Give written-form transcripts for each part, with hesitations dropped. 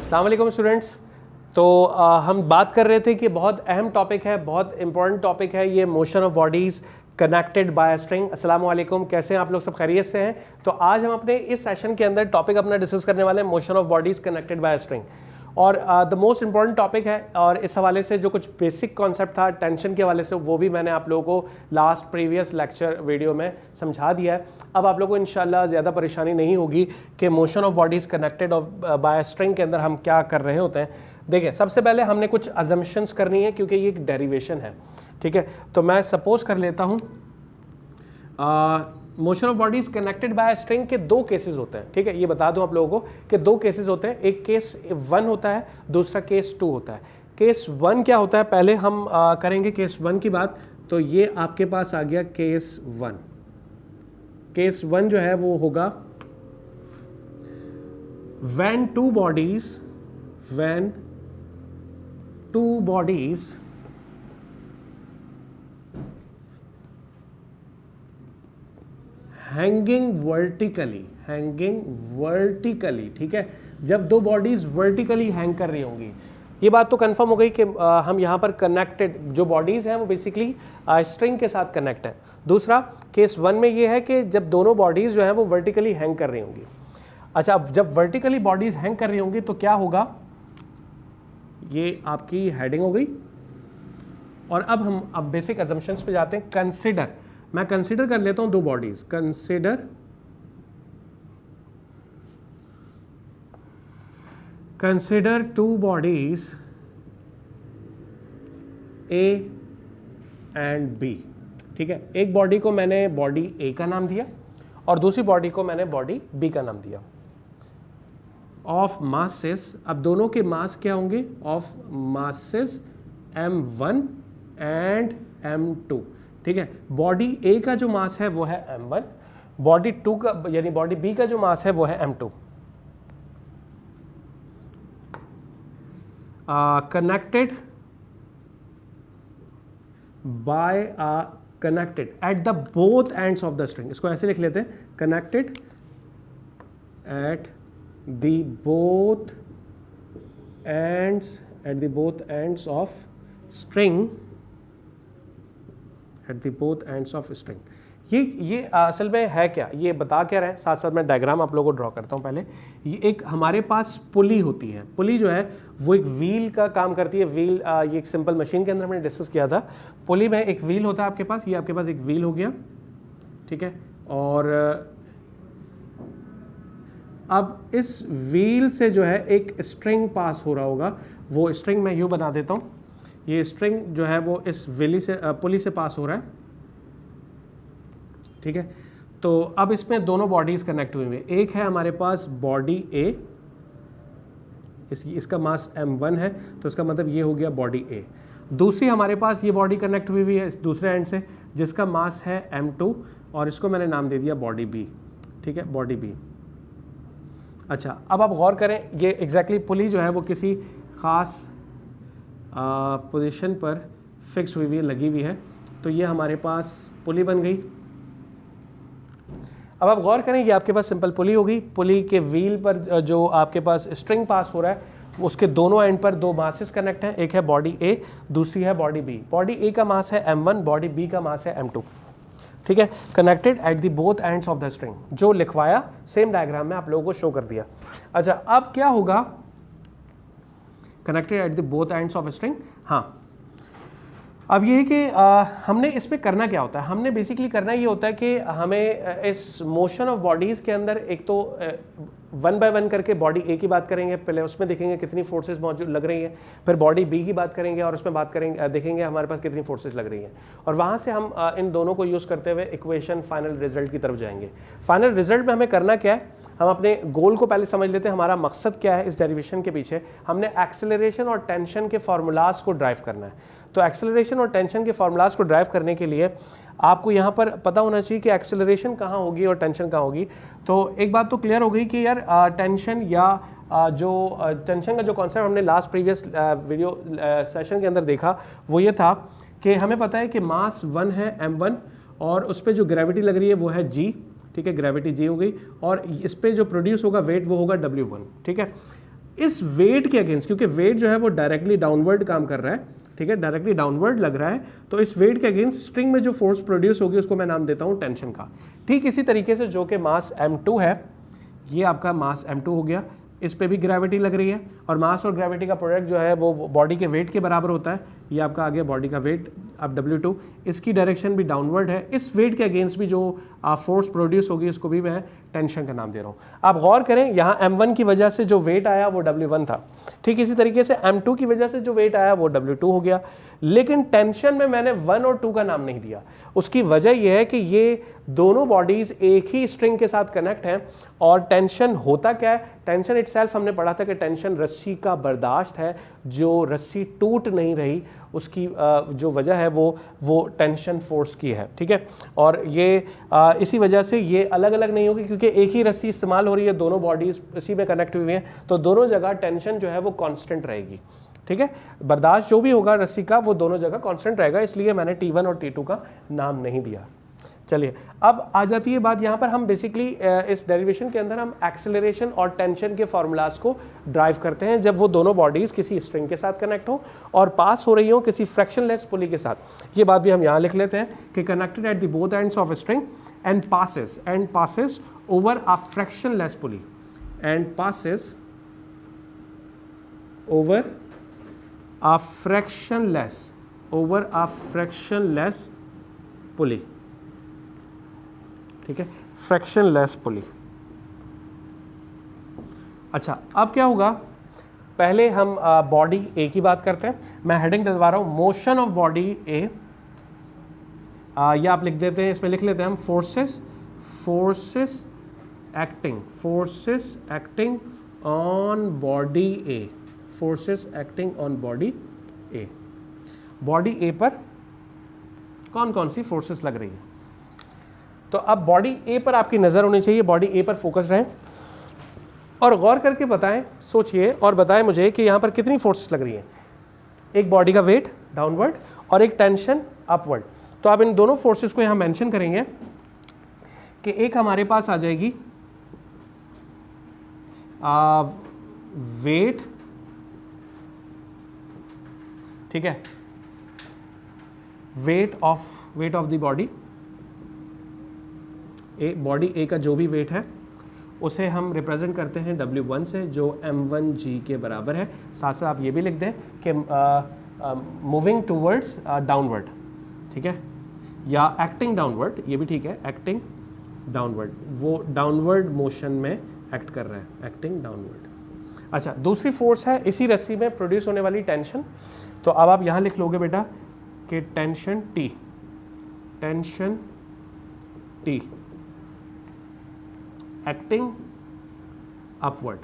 अस्सलाम वालेकुम स्टूडेंट्स। तो हम बात कर रहे थे कि बहुत अहम टॉपिक है, बहुत इंपॉर्टेंट टॉपिक है ये, motion of bodies connected by string. अस्सलाम वालेकुम, कैसे हैं आप लोग? सब खैरियत से हैं? तो आज हम अपने इस सेशन के अंदर टॉपिक अपना डिस्कस करने वाले हैं motion of bodies connected by string, और द मोस्ट इंपॉर्टेंट टॉपिक है। और इस हवाले से जो कुछ बेसिक कॉन्सेप्ट था टेंशन के हवाले से, वो भी मैंने आप लोगों को लास्ट प्रीवियस लेक्चर वीडियो में समझा दिया है। अब आप लोगों को इंशाल्लाह ज़्यादा परेशानी नहीं होगी कि motion of bodies connected by string के अंदर हम क्या कर रहे होते हैं। देखिए, सबसे पहले हमने कुछ अजम्पशंस करनी है क्योंकि ये एक डेरिवेशन है, ठीक है। तो मैं सपोज कर लेता हूँ motion of bodies connected by string के दो केसेस होते हैं, ठीक है। ये बता दूं आप लोगों को कि दो केसेस होते हैं, एक केस 1 होता है, दूसरा केस 2 होता है। केस 1 क्या होता है, पहले हम करेंगे केस 1 की बात। तो ये आपके पास आ गया केस 1। केस 1 जो है वो होगा when two bodies hanging vertically, ठीक है। जब दो बॉडीज वर्टिकली हैंग कर रही होंगी, ये बात तो कंफर्म हो गई कि हम यहाँ पर कनेक्टेड जो बॉडीज हैं वो बेसिकली स्ट्रिंग के साथ कनेक्ट है। दूसरा केस 1 में ये है कि जब दोनों बॉडीज जो है वो वर्टिकली हैंग कर रही होंगी। अच्छा, अब जब वर्टिकली बॉडीज हैंग कर रही होंगी तो क्या होगा, ये आपकी हेडिंग हो गई। और अब हम बेसिक अजम्पशंस पे जाते हैं। कंसिडर, मैं कंसिडर कर लेता हूं दो bodies. Consider two bodies A and B, ठीक है। एक बॉडी को मैंने बॉडी ए का नाम दिया और दूसरी बॉडी को मैंने बॉडी बी का नाम दिया। ऑफ मासेस, अब दोनों के मास क्या होंगे, of masses m1 and m2, ठीक है। बॉडी ए का जो मास है वो है m1, बॉडी 2 का यानी बॉडी बी का जो मास है वो है m2। Connected by connected at the both ends of the string, इसको ऐसे लिख लेते हैं, connected eight the both ends of string, ये असल में है क्या, ये बता क्या रहे हैं, साथ साथ मैं डायग्राम आप लोगों को ड्रॉ करता हूँ। पहले ये एक हमारे पास पुली होती है। पुली जो है वो एक व्हील का काम करती है। व्हील ये एक सिंपल मशीन के अंदर मैंने डिस्कस किया था। पुली में एक व्हील होता है आपके पास, ये आपके पास एक व्हील हो गया, ठीक है। और अब इस व्हील से जो है एक स्ट्रिंग पास हो रहा होगा। वो स्ट्रिंग मैं यूँ बना देता हूँ, ये स्ट्रिंग जो है वो इस पुली से पास हो रहा है, ठीक है। तो अब इसमें दोनों बॉडीज कनेक्ट हुई हुई है। एक है हमारे पास बॉडी ए, इसका मास m1 है, तो इसका मतलब ये हो गया बॉडी ए। दूसरी हमारे पास ये बॉडी कनेक्ट हुई हुई है इस दूसरे एंड से, जिसका मास है m2, और इसको मैंने नाम दे दिया बॉडी बी, ठीक है, बॉडी बी। अच्छा, अब आप गौर करें, ये एग्जैक्टली पुली जो है वो किसी ख़ास पोजीशन पर फिक्स हुई हुई लगी हुई है। तो ये हमारे पास पुली बन गई। अब आप गौर करें, ये आपके पास सिंपल पुली हो गई। पुली के व्हील पर जो आपके पास स्ट्रिंग पास हो रहा है, उसके दोनों एंड पर दो मासेस कनेक्ट हैं। एक है बॉडी ए, दूसरी है बॉडी बी। बॉडी ए का मास है m1, बॉडी बी का मास है m2, ठीक है। Connected at the both ends of the string, जो लिखवाया सेम डायग्राम में आप लोगों को शो कर दिया। अच्छा, अब क्या होगा, connected at the both ends of string. हाँ, अब ये है कि हमने इसमें करना क्या होता है, हमने बेसिकली करना ये होता है कि हमें इस मोशन ऑफ बॉडीज़ के अंदर एक तो 1 बाय 1 करके बॉडी ए की बात करेंगे, पहले उसमें देखेंगे कितनी फोर्सेस मौजूद लग रही हैं, फिर बॉडी बी की बात करेंगे और उसमें बात करेंगे, देखेंगे हमारे पास कितनी फोर्सेस लग रही हैं, और वहाँ से हम इन दोनों को यूज़ करते हुए इक्वेशन फाइनल रिजल्ट की तरफ जाएंगे। फाइनल रिजल्ट में हमें करना क्या है, हम अपने गोल को पहले समझ लेते हैं, हमारा मकसद क्या है इस डेरिवेशन के पीछे। हमने एक्सेलरेशन और टेंशन के फार्मूलाज को ड्राइव करना है। तो एक्सेलरेशन और टेंशन के फार्मूलाज को ड्राइव करने के लिए आपको यहाँ पर पता होना चाहिए कि एक्सेलरेशन कहाँ होगी और टेंशन कहाँ होगी। तो एक बात तो क्लियर हो गई कि यार टेंशन या जो टेंशन का जो कॉन्सेप्ट हमने लास्ट प्रीवियस वीडियो सेशन के अंदर देखा वो ये था कि हमें पता है कि मास 1 है m1 और उस पर जो ग्रेविटी लग रही है वो है g, ठीक है, ग्रेविटी g हो गई, और इस पर जो प्रोड्यूस होगा वेट वो होगा w1, ठीक है। इस वेट के अगेंस्ट, क्योंकि वेट जो है वो डायरेक्टली डाउनवर्ड काम कर रहा है, ठीक है, डायरेक्टली डाउनवर्ड लग रहा है, तो इस वेट के अगेंस्ट स्ट्रिंग में जो फोर्स प्रोड्यूस होगी उसको मैं नाम देता हूं टेंशन का। ठीक इसी तरीके से जो कि मास m2 है, ये आपका मास m2 हो गया, इस पे भी ग्रेविटी लग रही है, और मास और ग्रेविटी का प्रोडक्ट जो है वो बॉडी के वेट के बराबर होता है। ये आपका आ गया बॉडी का वेट, अब W2, इसकी डायरेक्शन भी डाउनवर्ड है, इस वेट के अगेंस्ट भी जो फोर्स प्रोड्यूस होगी उसको भी मैं टेंशन का नाम दे रहा हूँ। आप गौर करें, यहाँ m1 की वजह से जो वेट आया वो W1 था, ठीक इसी तरीके से m2 की वजह से जो वेट आया वो W2 हो गया, लेकिन टेंशन में मैंने 1 और 2 का नाम नहीं दिया। उसकी वजह यह है कि ये दोनों बॉडीज एक ही स्ट्रिंग के साथ कनेक्ट हैं, और टेंशन होता क्या है, टेंशन इटसेल्फ हमने पढ़ा था कि टेंशन रस्सी का बर्दाश्त है, जो रस्सी टूट नहीं रही उसकी जो वजह है वो टेंशन फोर्स की है, ठीक है। और ये इसी वजह से ये अलग अलग नहीं होगी, क्योंकि एक ही रस्सी इस्तेमाल हो रही है, दोनों बॉडीज इसी में कनेक्ट हुई हैं, तो दोनों जगह टेंशन जो है वो कांस्टेंट रहेगी, ठीक है। बर्दाश्त जो भी होगा रस्सी का वो दोनों जगह कांस्टेंट रहेगा, इसलिए मैंने T1 और T2 का नाम नहीं दिया। चलिए अब आ जाती है बात, यहाँ पर हम बेसिकली इस डेरिवेशन के अंदर हम एक्सेलरेशन और टेंशन के फार्मूलाज को ड्राइव करते हैं जब वो दोनों बॉडीज किसी स्ट्रिंग के साथ कनेक्ट हो और पास हो रही हो किसी फ्रैक्शनलेस पुली के साथ। ये बात भी हम यहाँ लिख लेते हैं कि connected at the both ends of string and passes over a frictionless pulley and passes over a fractionless pulley, ठीक है, फ्रैक्शनलेस पुली। अच्छा, अब क्या होगा, पहले हम बॉडी ए की बात करते हैं। मैं हेडिंग डलवा रहा हूं, मोशन ऑफ बॉडी ए, या आप लिख देते हैं, इसमें लिख लेते हैं हम forces acting on body A, forces acting on body A. Body A पर कौन कौन सी फोर्सेस लग रही है, तो अब बॉडी ए पर आपकी नज़र होनी चाहिए, बॉडी ए पर फोकस रहें और गौर करके बताएं, सोचिए और बताएं मुझे कि यहाँ पर कितनी फोर्सेस लग रही हैं। एक बॉडी का वेट डाउनवर्ड और एक टेंशन अपवर्ड। तो आप इन दोनों फोर्सेस को यहाँ मेंशन करेंगे कि एक हमारे पास आ जाएगी वेट, ठीक है, weight of the body A, body A का जो भी वेट है उसे हम रिप्रेजेंट करते हैं W1 से, जो m1g के बराबर है। साथ साथ आप ये भी लिख दें कि मूविंग टूवर्ड्स डाउनवर्ड, ठीक है, या एक्टिंग डाउनवर्ड, ये भी ठीक है, एक्टिंग डाउनवर्ड, वो डाउनवर्ड मोशन में एक्ट कर रहा है, एक्टिंग डाउनवर्ड। अच्छा, दूसरी फोर्स है इसी रस्सी में प्रोड्यूस होने वाली टेंशन। तो अब आप यहाँ लिख लोगे बेटा कि टेंशन T एक्टिंग अपवर्ड,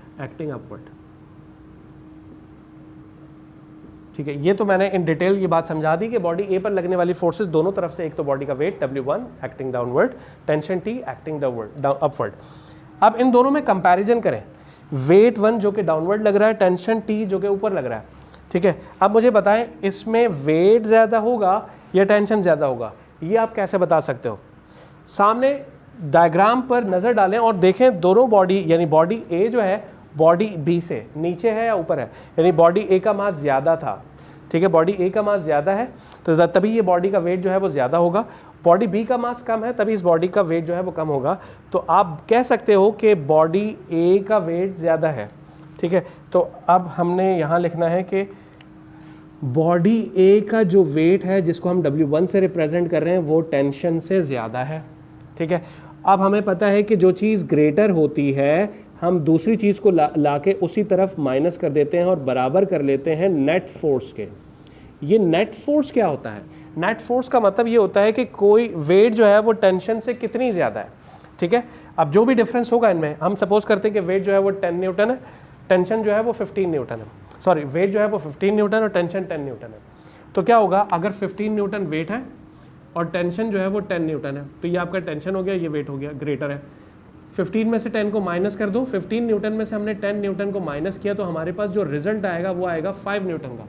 ठीक है। ये तो मैंने इन डिटेल ये बात समझा दी कि बॉडी ए पर लगने वाली फोर्सेस दोनों तरफ से, एक तो बॉडी का weight W1 acting downward, tension T acting upward. अब इन दोनों में कंपैरिजन करें, वेट 1 जो कि डाउनवर्ड लग रहा है, टेंशन T जो कि ऊपर लग रहा है, ठीक है। अब मुझे बताएं इसमें वेट ज़्यादा होगा या टेंशन ज़्यादा होगा, ये आप कैसे बता सकते हो? सामने डायग्राम पर नज़र डालें और देखें दोनों बॉडी, यानी बॉडी ए जो है बॉडी बी से नीचे है या ऊपर है, यानी बॉडी ए का मास ज़्यादा था, ठीक है, बॉडी ए का मास ज़्यादा है तो तभी ये बॉडी का वेट जो है वो ज़्यादा होगा। बॉडी बी का मास कम है तभी इस बॉडी का वेट जो है वो कम होगा। तो आप कह सकते हो कि बॉडी ए का वेट ज़्यादा है, ठीक है। तो अब हमने यहाँ लिखना है कि बॉडी ए का जो वेट है जिसको हम W1 से रिप्रेजेंट कर रहे हैं वो टेंशन से ज़्यादा है, ठीक है। अब हमें पता है कि जो चीज़ ग्रेटर होती है हम दूसरी चीज़ को ला के उसी तरफ माइनस कर देते हैं और बराबर कर लेते हैं नेट फोर्स के। ये नेट फोर्स क्या होता है? नेट फोर्स का मतलब ये होता है कि कोई वेट जो है वो टेंशन से कितनी ज़्यादा है, ठीक है। अब जो भी डिफरेंस होगा इनमें, हम सपोज करते हैं कि वेट जो है वो 10 न्यूटन है, टेंशन जो है वो 15 न्यूटन है, सॉरी वेट जो है वो 15 न्यूटन और टेंशन 10 न्यूटन है। तो क्या होगा अगर 15 न्यूटन वेट है और टेंशन जो है वो 10 न्यूटन है, तो ये आपका टेंशन हो गया, ये वेट हो गया, ग्रेटर है। 15 में से 10 को माइनस कर दो, 15 न्यूटन में से हमने 10 न्यूटन को माइनस किया तो हमारे पास जो रिजल्ट आएगा वो आएगा 5 न्यूटन का।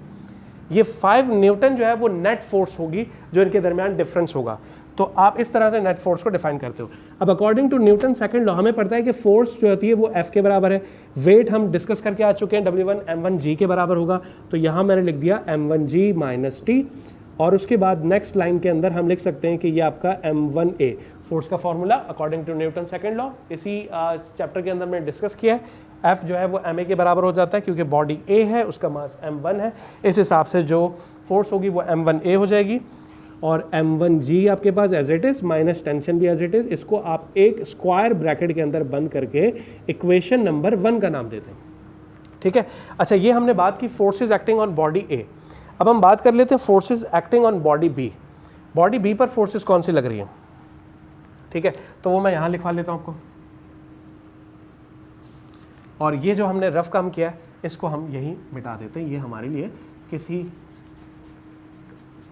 ये 5 न्यूटन जो है वो नेट फोर्स होगी जो इनके दरमियान डिफरेंस होगा। तो आप इस तरह से नेट फोर्स को डिफाइन करते हो। अब according to Newton second law हमें पता है कि फोर्स जो होती है वो F के बराबर है। वेट हम डिस्कस करके आ चुके हैं, W1 m1g के बराबर होगा। तो यहाँ मैंने लिख दिया m1g माइनस टी, और उसके बाद नेक्स्ट लाइन के अंदर हम लिख सकते हैं कि ये आपका m1a फोर्स का formula according to Newton second law इसी चैप्टर के अंदर मैंने डिस्कस किया है। F जो है वो ma के बराबर हो जाता है क्योंकि बॉडी A है, उसका मास m1 है, इस हिसाब से जो फोर्स होगी वो m1a हो जाएगी। और m1g आपके पास as it is minus tension भी एज इट इज़, इसको आप एक स्क्वायर ब्रैकेट के अंदर बंद करके इक्वेशन नंबर 1 का नाम देते हैं। ठीक है, अच्छा ये हमने बात की forces acting on body A। अब हम बात कर लेते हैं forces acting on body B। Body B पर फोर्सेस कौन सी लग रही हैं? ठीक है, तो वो मैं यहाँ लिखवा लेता हूँ आपको। और ये जो हमने रफ काम किया है इसको हम यहीं मिटा देते हैं, ये हमारे लिए किसी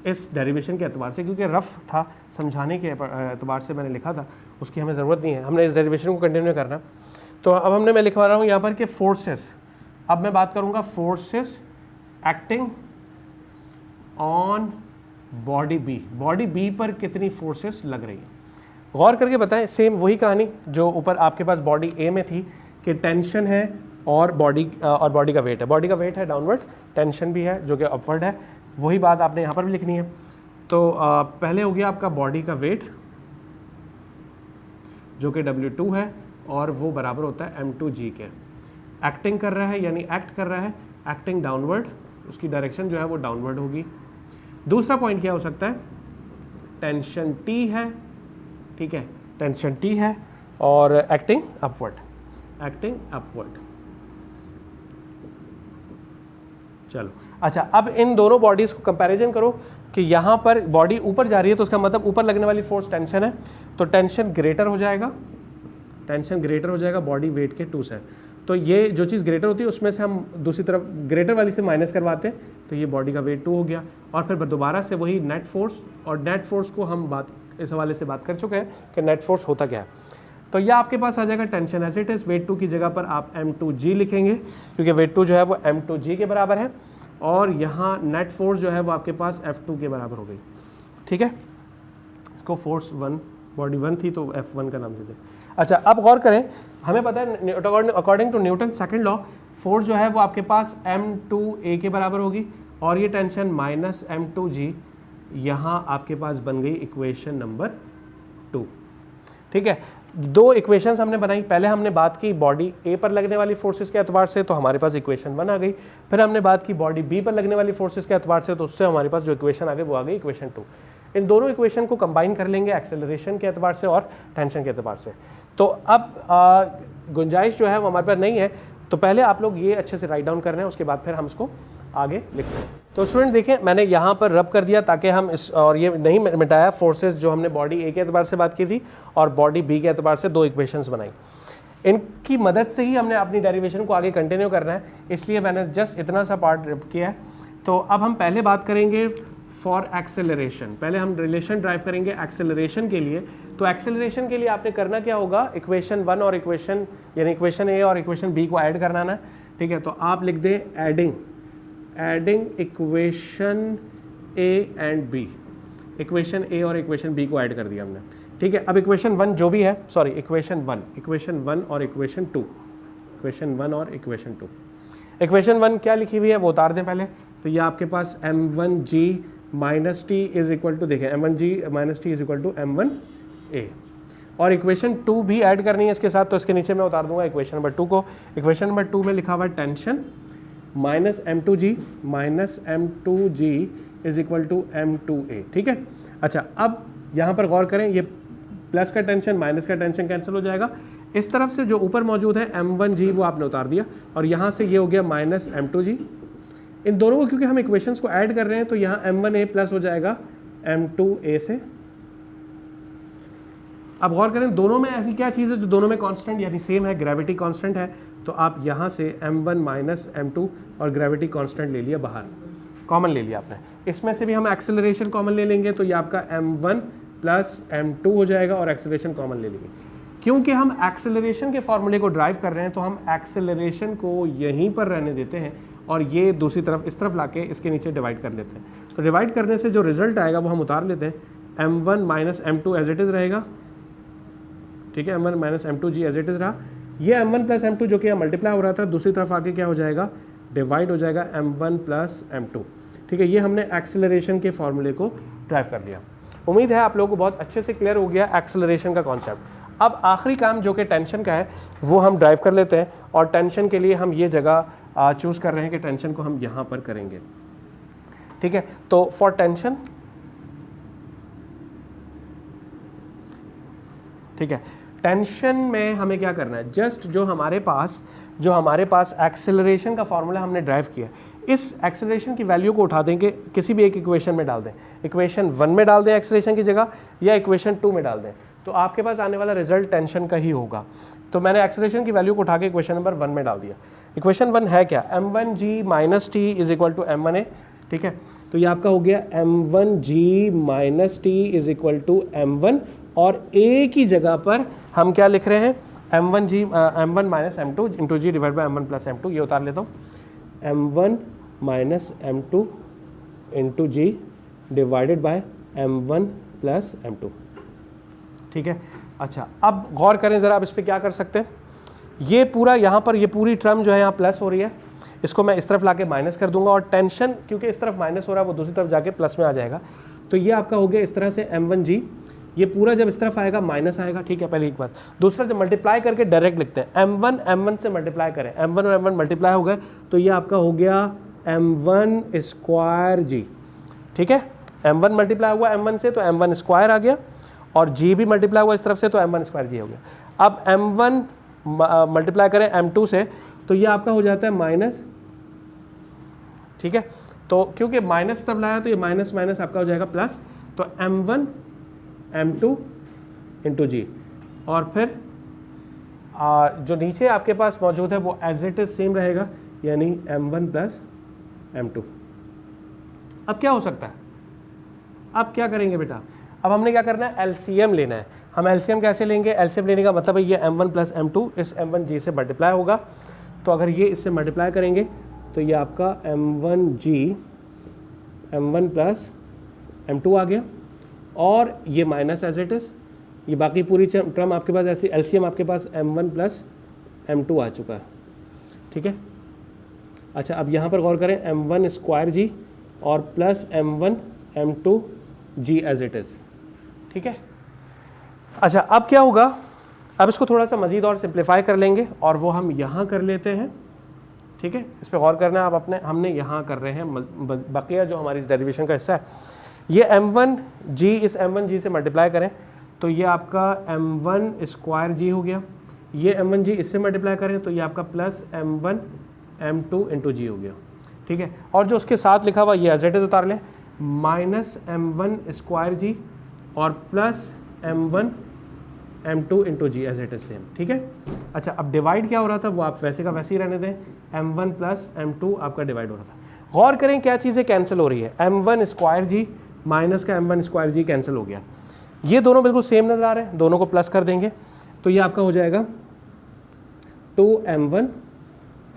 इस डेरिवेशन के एतबार से, क्योंकि रफ था समझाने के एतबार से मैंने लिखा था, उसकी हमें ज़रूरत नहीं है, हमने इस डेरिवेशन को कंटिन्यू करना। तो अब मैं लिखवा रहा हूँ यहाँ पर कि फोर्सेस, अब मैं बात करूँगा forces acting on body B. Body B पर कितनी फोर्सेस लग रही है, गौर करके बताएं। सेम वही कहानी जो ऊपर आपके पास बॉडी ए में थी कि टेंशन है और बॉडी का वेट है। बॉडी का वेट है डाउनवर्ड, टेंशन भी है जो कि अपवर्ड है, वही बात आपने यहाँ पर भी लिखनी है। तो पहले हो गया आपका बॉडी का वेट जो कि W2 है और वो बराबर होता है m2g के। एक्टिंग कर रहा है यानी एक्ट कर रहा है, एक्टिंग डाउनवर्ड, उसकी डायरेक्शन जो है वो डाउनवर्ड होगी। दूसरा पॉइंट क्या हो सकता है, टेंशन T है, ठीक है, टेंशन T है और एक्टिंग अपवर्ड, एक्टिंग अपवर्ड। चलो अच्छा, अब इन दोनों बॉडीज को कंपैरिजन करो कि यहाँ पर बॉडी ऊपर जा रही है तो उसका मतलब ऊपर लगने वाली फोर्स टेंशन है, तो टेंशन ग्रेटर हो जाएगा, टेंशन ग्रेटर हो जाएगा बॉडी वेट के 2 से। तो ये जो चीज़ ग्रेटर होती है उसमें से हम दूसरी तरफ ग्रेटर वाली से माइनस करवाते हैं, तो ये बॉडी का वेट 2 हो गया। और फिर दोबारा से वही नेट फोर्स, और नेट फोर्स को हम बात इस हवाले से बात कर चुके हैं कि नेट फोर्स होता क्या है। तो यह आपके पास आ जाएगा tension as it is, weight 2 की जगह पर आप m2g लिखेंगे क्योंकि वेट 2 जो है वो m2g के बराबर है, और यहाँ नेट फोर्स जो है वो आपके पास F2 के बराबर हो गई। ठीक है, इसको फोर्स 1 बॉडी 1 थी तो F1 का नाम दे दें। अच्छा अब गौर करें, हमें पता है according to Newton second law force जो है वो आपके पास m2a के बराबर होगी, और ये टेंशन माइनस m2g यहाँ आपके पास बन गई इक्वेशन नंबर 2। ठीक है, 2 इक्वेशंस हमने बनाई। पहले हमने बात की बॉडी ए पर लगने वाली फोर्सेस के एतबार से, तो हमारे पास इक्वेशन 1 आ गई। फिर हमने बात की बॉडी बी पर लगने वाली फोर्सेस के एतबार से, तो उससे हमारे पास जो इक्वेशन आ गई वो आ गई इक्वेशन 2। इन दोनों इक्वेशन को कंबाइन कर लेंगे एक्सेलरेशन के एतबार से और टेंशन के एतबार से। तो अब गुंजाइश जो है वो हमारे पास नहीं है, तो पहले आप लोग ये अच्छे से राइट डाउन कर रहे हैं, उसके बाद फिर हम इसको आगे लिखते हैं। तो स्टूडेंट देखिए, मैंने यहाँ पर रब कर दिया ताकि हम इस, और ये नहीं मिटाया फोर्सेस जो हमने बॉडी ए के एतबार से बात की थी और बॉडी बी के एतबार से 2 इक्वेशंस बनाई। इनकी मदद से ही हमने अपनी डेरिवेशन को आगे कंटिन्यू करना है, इसलिए मैंने जस्ट इतना सा पार्ट रब किया है। तो अब हम पहले बात करेंगे फॉर एक्सेलरेशन। पहले हम रिलेशन ड्राइव करेंगे एक्सेलरेशन के लिए। तो एक्सेलरेशन के लिए आपने करना क्या होगा, इक्वेशन 1 और इक्वेशन यानी इक्वेशन ए और इक्वेशन बी को ऐड करना है। ठीक है, तो आप लिख दें adding equation A and B. Equation A और इक्वेशन बी को ऐड कर दिया हमने। ठीक है, अब इक्वेशन 1 जो भी है, सॉरी इक्वेशन 1 और इक्वेशन 2, इक्वेशन 1 और इक्वेशन 2। इक्वेशन 1 क्या लिखी हुई है वो उतार दें पहले। तो ये आपके पास m1g minus T is equal to, देखें m1g minus T is equal to m1a, और इक्वेशन 2 भी ऐड करनी है इसके साथ, तो इसके नीचे मैं उतार दूंगा इक्वेशन नंबर 2 को। इक्वेशन नंबर 2 में लिखा हुआ है tension minus m2g is equal to m2a। ठीक है, अच्छा अब यहाँ पर गौर करें, ये प्लस का टेंशन माइनस का टेंशन कैंसिल हो जाएगा। इस तरफ से जो ऊपर मौजूद है m1g वो आपने उतार दिया, और यहाँ से ये हो गया माइनस m2g। इन दोनों को क्योंकि हम इक्वेशंस को ऐड कर रहे हैं तो यहाँ m1a प्लस हो जाएगा m2a से। अब गौर करें, दोनों में ऐसी क्या चीज़ है जो दोनों में कांस्टेंट यानी सेम है, ग्रेविटी कांस्टेंट है। तो आप यहाँ से m1 माइनस m2 और ग्रेविटी कांस्टेंट ले लिया बाहर, कॉमन ले लिया आपने। इसमें से भी हम एक्सेलरेशन कॉमन ले लेंगे, तो ये आपका m1 प्लस m2 हो जाएगा, और एक्सेलरेशन कॉमन ले लेंगे। क्योंकि हम एक्सेलरेशन के फॉर्मूले को ड्राइव कर रहे हैं तो हम एक्सेलरेशन को यहीं पर रहने देते हैं और ये दूसरी तरफ इस तरफ लाके इसके नीचे डिवाइड कर लेते हैं। तो डिवाइड करने से जो रिजल्ट आएगा वो हम उतार लेते हैं, m1 minus m2 as it is रहेगा, ठीक है, m1 minus m2 g as it is रहा। ये m1 प्लस m2 जो कि यहाँ मल्टीप्लाई हो रहा था, दूसरी तरफ आके क्या हो जाएगा, डिवाइड हो जाएगा m1 प्लस m2, ठीक है। ये हमने एक्सेलरेशन के फॉर्मूले को ड्राइव कर लिया। उम्मीद है आप लोगों को बहुत अच्छे से क्लियर हो गया एक्सेलरेशन का कॉन्सेप्ट। अब आखिरी काम जो कि टेंशन का है वो हम ड्राइव कर लेते हैं, और टेंशन के लिए हम ये जगह चूज़ कर रहे हैं कि टेंशन को हम यहाँ पर करेंगे, ठीक है। तो फॉर टेंशन, ठीक है, टेंशन में हमें क्या करना है, जस्ट जो हमारे पास एक्सेलरेशन का फॉर्मूला हमने ड्राइव किया, इस एक्सेलरेशन की वैल्यू को उठा देंगे, किसी भी एक इक्वेशन में डाल दें, इक्वेशन 1 में डाल दें एक्सेलरेशन की जगह, या इक्वेशन 2 में डाल दें, तो आपके पास आने वाला रिजल्ट टेंशन का ही होगा। तो मैंने एक्सेलरेशन की वैल्यू को उठा के इक्वेशन नंबर 1 में डाल दिया। इक्वेशन 1 है क्या, m1g minus T is equal to m1a, ठीक है। तो ये आपका हो गया m1g minus T is equal to m1, और a की जगह पर हम क्या लिख रहे हैं, m1 minus m2 into g divide by m1 plus m2, ये उतार लेता हूँ, m1 minus m2 into g divided by m1 plus m2, ठीक है। अच्छा, अब गौर करें ज़रा, आप इस पर क्या कर सकते हैं, ये पूरा यहाँ पर ये पूरी टर्म जो है यहाँ प्लस हो रही है, इसको मैं इस तरफ लाके माइनस कर दूंगा, और टेंशन क्योंकि इस तरफ माइनस हो रहा है वो दूसरी तरफ जाके प्लस में आ जाएगा। तो ये आपका हो गया इस तरह से m1g, ये पूरा जब इस तरफ आएगा माइनस आएगा, ठीक है, पहले एक बात। दूसरा, जब मल्टीप्लाई करके डायरेक्ट लिखते हैं, m1 से मल्टीप्लाई करें, m1 और m1 मल्टीप्लाई हो गए, तो ये आपका हो गया m1 स्क्वायर जी, ठीक है। m1 मल्टीप्लाई हुआ m1 से तो m1 स्क्वायर आ गया, और g भी मल्टीप्लाई हुआ इस तरफ से तो m1 स्क्वायर जी हो गया। अब m1 मल्टीप्लाई करें m2 से, तो ये आपका हो जाता है माइनस, ठीक है। तो क्योंकि माइनस तब लाया तो ये माइनस माइनस आपका हो जाएगा प्लस, तो m1 m2 इंटू जी, और फिर जो नीचे आपके पास मौजूद है वो एज इट इज सेम रहेगा, यानी m1 प्लस m2। अब क्या हो सकता है, अब क्या करेंगे बेटा, अब हमने क्या करना है, एलसीएम लेना है। हम एलसीएम कैसे लेंगे, एलसीएम लेने का मतलब है ये m1 प्लस m2 इस m1g से मल्टीप्लाई होगा, तो अगर ये इससे मल्टीप्लाई करेंगे तो ये आपका m1 प्लस m2 आ गया, और ये माइनस एज इट इज़, ये बाकी पूरी टर्म आपके पास ऐसी, एलसीएम आपके पास m1 प्लस m2 आ चुका है, ठीक है। अच्छा, अब यहाँ पर गौर करें, m1 स्क्वायर जी और plus m1 m2 g as it is, ठीक है। अच्छा, अब क्या होगा, अब इसको थोड़ा सा मज़ीद और सिंप्लीफाई कर लेंगे, और वो हम यहाँ कर लेते हैं, ठीक है। इस पर गौर करना है आप अपने, हमने यहाँ कर रहे हैं, बकिया जो हमारी इस डेरिवेशन का हिस्सा है, ये m1g इस m1g से मल्टीप्लाई करें तो ये आपका m1 स्क्वायर जी हो गया, ये m1g इससे मल्टीप्लाई करें तो ये आपका प्लस m1 m2 इंटू जी हो गया, ठीक है। और जो उसके साथ लिखा हुआ ये एज इट इज उतार लें, माइनस m1 स्क्वायर जी और plus m1 m2 into g as it is same, ठीक है। अच्छा, अब डिवाइड क्या हो रहा था वो आप वैसे का वैसे ही रहने दें, m1 प्लस m2 आपका डिवाइड हो रहा था। गौर करें क्या चीज़ें कैंसिल हो रही है, m1 स्क्वायर जी माइनस का m1 स्क्वायर जी कैंसिल हो गया, ये दोनों बिल्कुल सेम नज़र आ रहे हैं, दोनों को प्लस कर देंगे तो ये आपका हो जाएगा 2m1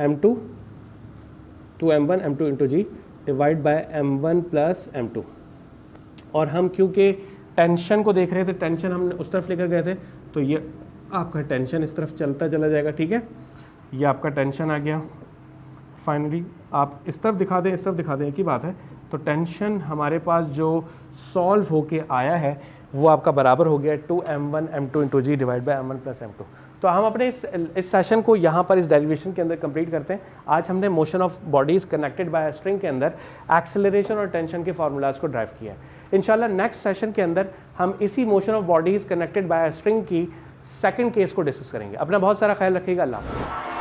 m2 2m1 m2 into g divide by m1 plus m2। और हम क्योंकि टेंशन को देख रहे थे, टेंशन हमने उस तरफ लेकर गए थे, तो ये आपका टेंशन इस तरफ चलता चला जाएगा, ठीक है। ये आपका टेंशन आ गया, फाइनली आप इस तरफ दिखा दें, इस तरफ दिखा दें, एक ही बात है। तो टेंशन हमारे पास जो सॉल्व होके आया है वो आपका बराबर हो गया 2m1 m2 into g divide by m1 plus m2। तो हम अपने इस सेशन को यहाँ पर इस डेरिवेशन के अंदर कंप्लीट करते हैं। आज हमने motion of bodies connected by string के अंदर एक्सेलरेशन और टेंशन के फार्मूलाज को ड्राइव किया है। इंशाल्लाह नेक्स्ट सेशन के अंदर हम इसी motion of bodies connected by string की सेकंड केस को डिस्कस करेंगे। अपना बहुत सारा ख्याल रखिएगा। अल्लाह हाफ़िज़।